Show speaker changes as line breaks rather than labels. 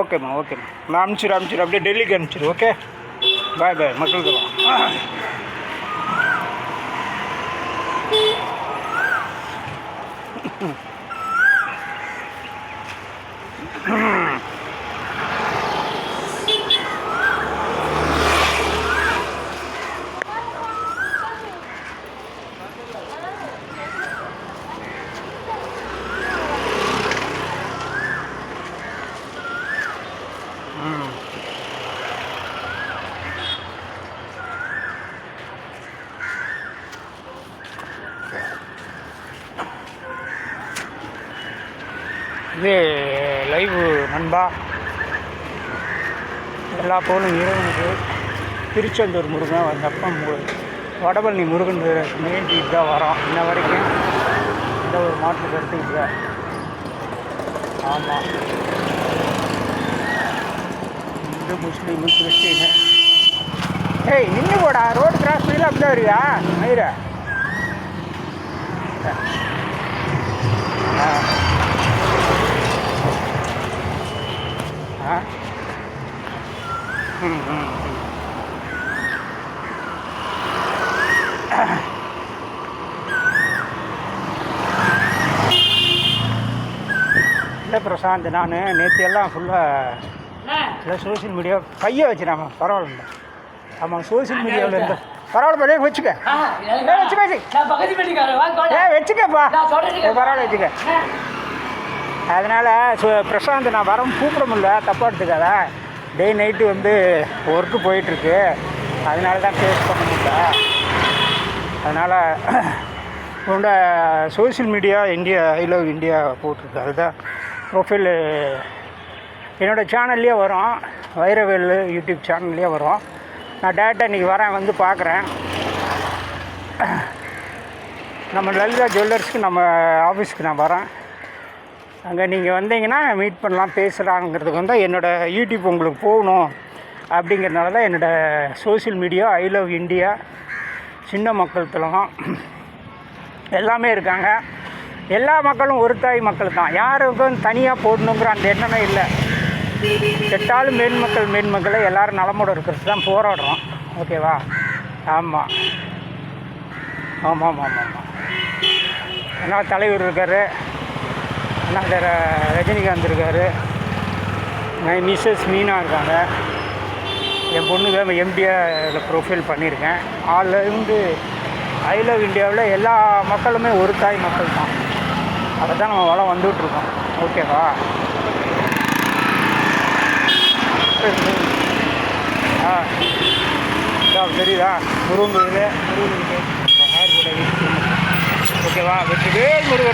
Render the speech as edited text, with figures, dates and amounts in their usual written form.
ஓகேம்மா ஓகேம்மா. நான் அனுப்பிச்சிடு அப்படியே டெல்லிக்கு அனுப்பிச்சிடு. ஓகே, பாய் பாய் மக்களுக்கெல்லாம். இது லைவ் நண்பா. எல்லா போலும் இறைவனுக்கு திருச்செந்தூர் முருகன் வந்தப்பம் வடபழனி முருகன் வேண்டிட்டு தான் வரோம். இன்ன வரைக்கும் எந்த ஒரு மாற்று கருத்து இல்லை. ஆமாம், இந்து முஸ்லீமு கிறிஸ்டின்னு ஏய் நின்று போடா. ரோடு கிராஸ் பண்ணி அப்படி தான் வருவியா மயிர? இல்லை பிரசாந்த், நான் நேற்று எல்லாம் ஃபுல்லாக இல்லை சோசியல் மீடியா கையை வச்சுனாமா பரவாயில்ல. ஆமாம், சோசியல் மீடியாவில் இருந்து பரவாயில்ல வச்சுக்க வச்சுக்கப்பா பரவாயில்ல வச்சுக்க. அதனால் பிரசாந்த் நான் வரம் கூப்பிட முடியல, தப்பாக எடுத்துக்காத. டே நைட்டு வந்து ஒர்க்கு போயிட்டுருக்கு, அதனால தான் ஃபேஸ் பண்ண முடியல. அதனால் உன்னோட social media India I love India போட்டிருக்கு, அதுதான் ப்ரொஃபைல் என்னோடய சேனல்லையே வரும். வைரவேல் யூடியூப் சேனல்லையே வரும். நான் டேரெக்டாக இன்றைக்கி வரேன், வந்து பார்க்குறேன். நம்ம லலிதா ஜுவல்லர்ஸ்க்கு நம்ம ஆஃபீஸ்க்கு நான் வரேன். அங்கே நீங்கள் வந்தீங்கன்னா மீட் பண்ணலாம், பேசலாங்கிறதுக்கு வந்து என்னோடய யூடியூப் உங்களுக்கு போகணும் அப்படிங்கிறதுனால தான் என்னோடய social media I love India. சின்ன மக்கள் தளம் எல்லாமே இருக்காங்க. எல்லா மக்களும் ஒரு தாய் மக்கள் தான். யாருக்கும் தனியாக போடணுங்கிற அந்த எண்ணமே இல்லை. கெட்டாலும் மேன்மக்களை எல்லோரும் நலமோடு இருக்கிறது தான் போராடுறோம். ஓகேவா? ஆமாம் ஆமாம் ஆமாம் ஆமாம் ஆமாம். அதனால் தலைவர் இருக்கார், அண்ணா ரஜினிகாந்த் இருக்கார், மிஸ்ஸஸ் மீனா இருக்காங்க. என் பொண்ணுக்கு எம்டிஆரில் ப்ரொஃபைல் பண்ணியிருக்கேன். அதுலேருந்து ஐ லவ் இந்தியாவில் எல்லா மக்களுமே ஒரு தாய் மக்கள் தான். அதை தான் நம்ம வளம் வந்துகிட்ருக்கோம். ஓகேவா? தெரியுதா? முருகன் கோயில் ஓகேவா? வெற்றிவேல் முருகன்.